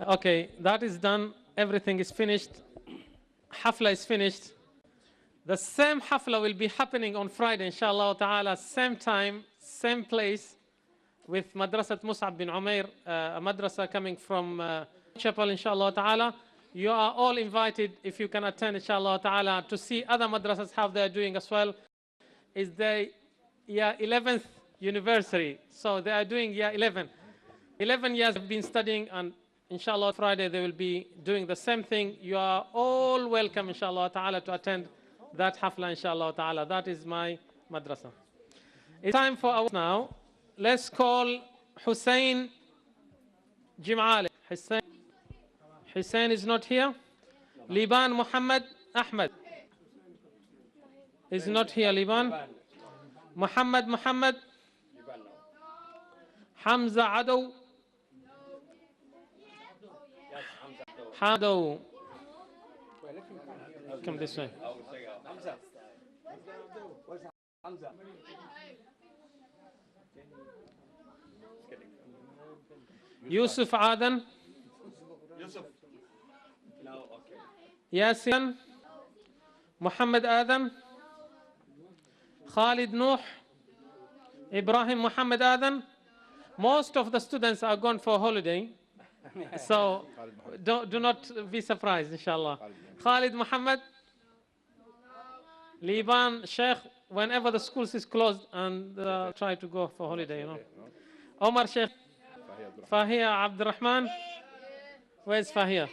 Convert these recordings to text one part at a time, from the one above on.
Okay, that is done. Everything is finished. Hafla is finished. The same hafla will be happening on Friday, inshallah ta'ala, same time, same place, with Madrasat Mus'ab bin Umair, a madrasa coming from Chapel, inshallah ta'ala. You are all invited, if you can attend, inshallah ta'ala, to see other madrasas, how they are doing as well. Is the year 11th anniversary, so they are doing year 11. 11 years have been studying, and inshallah Friday they will be doing the same thing. You are all welcome, inshallah ta'ala, to attend that hafla, inshallah ta'ala. That is my madrasa. It's time for our now. Let's call Hussein Jim'ale. Hussein is not here. Liban Muhammad Ahmed is not here. Liban. Muhammad Hamza Ado. Hado. Come this way. Yusuf Adan. Yasin. Muhammad Adam. Khalid Nuh. Ibrahim Muhammad Adam. Most of the students are gone for holiday, so do not be surprised, inshallah. Khalid Muhammad. Liban Sheikh, whenever the schools is closed and try to go for holiday, you know. Omar Sheikh. Fahia Abdurrahman. Where's Fahia?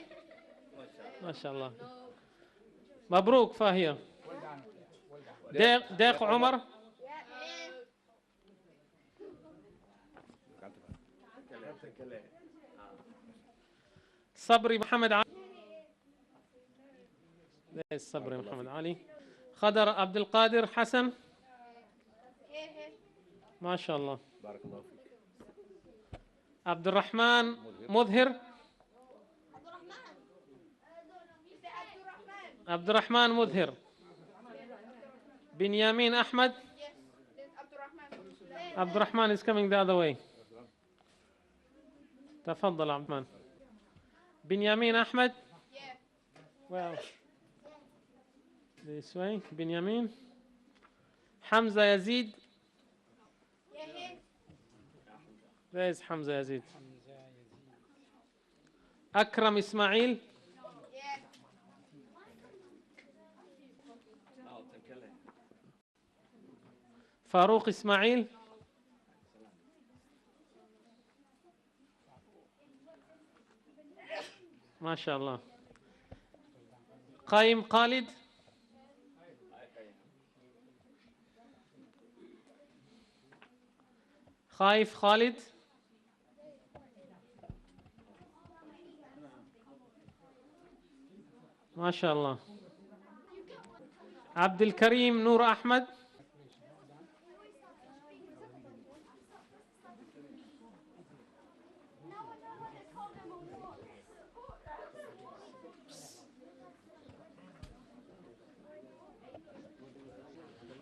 MashaAllah. Mabruk Fahia. Deq Omar. Sabri Muhammad Ali. There's Sabri Muhammad Ali. Khadar Abdul Qadir Hassan. MashaAllah. Abdul Rahman Mudhir. Abdul Rahman Mudhir. Binyamin Ahmed. Abdul Rahman is coming the other way. تفضل عبد الرحمن. Binyamin Ahmed. Well, this way. Binyamin. Hamza Yazid. Where's Hamza Yazid? Akram Ismail. Farouk Ismail. MashaAllah. Qaim Khalid. Khaif Khalid. MashaAllah. Abdul Karim Noor Ahmed.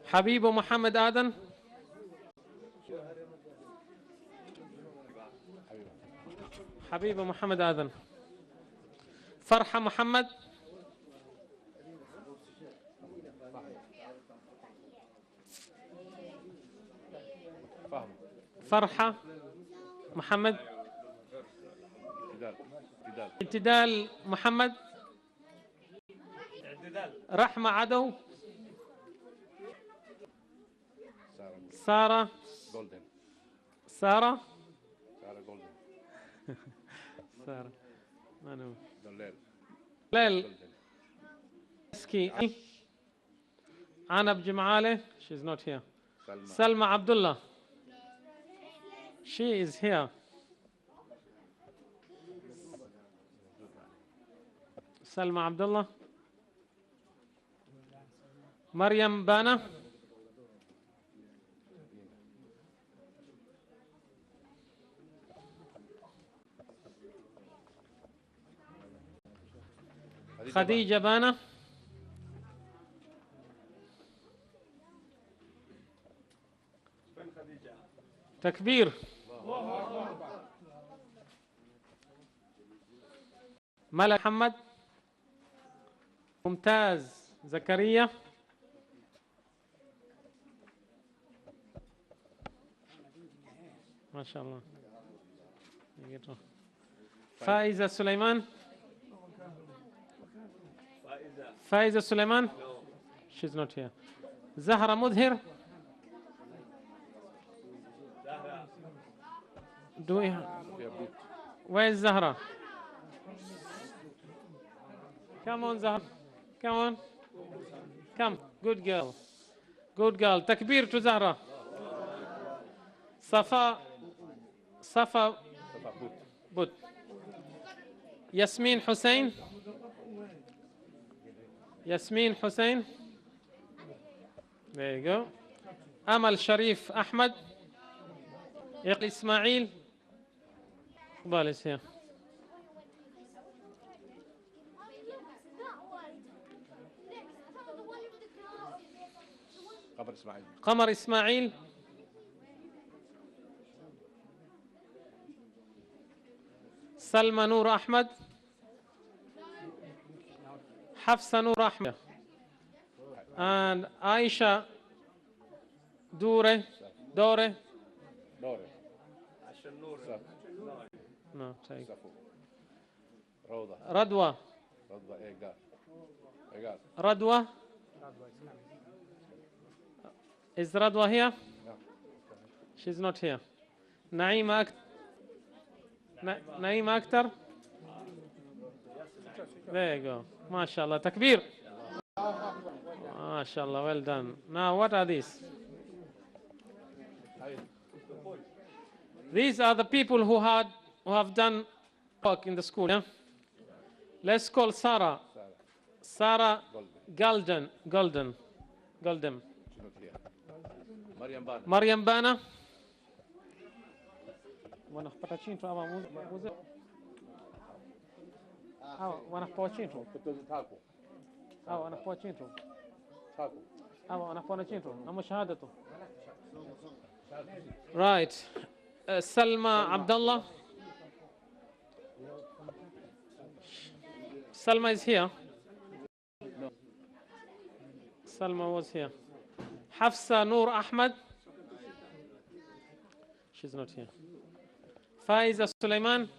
Habibu Muhammad Adan. Habibu Muhammad Adan. Farha Muhammad. Farha Muhammad. Intidal Muhammad. Rahma Ado. Sarah Golden. Sarah Golden. Sarah. Manu. Lel. Ski. Anab Jim'ale. She's not here. Salma Abdullah. She is here. Salma Abdullah. Maryam Bana. Khadija Bana. Takbir. ملك محمد. ممتاز. زكريا. ما شاء الله. فائزة سليمان. فائزة سليمان. She's not here. زهرة مظهر. Do we have... Where is Zahra? Come on, Zahra. Come on. Come. Good girl. Good girl. Takbir to Zahra. Safa But. Yasmin Hussein. Yasmin Hussein. There you go. Amal Sharif Ahmad. Ismail. Ball is here. قمر إسماعيل. سلمى نور أحمد. حفصة نور أحمد. And Aisha Dore. No, take. Radwa. Radwa. Is Radwa here? No. She's not here. Naima Akhtar. There you go. MashaAllah. Takbir. MashaAllah. Well done. Now, what are these? These are the people who have done work in the school. Yeah? Let's call Sarah. Sarah Golden. Maryam Bana. Wana patacinto ama muze. Wana pocinto. Wana pocinto. Wana pocinto. Amo shahadatu. Right. Salma Abdullah. Salma is here. Salma was here. Hafsa Noor Ahmad. She's not here. Faiza Sulaiman.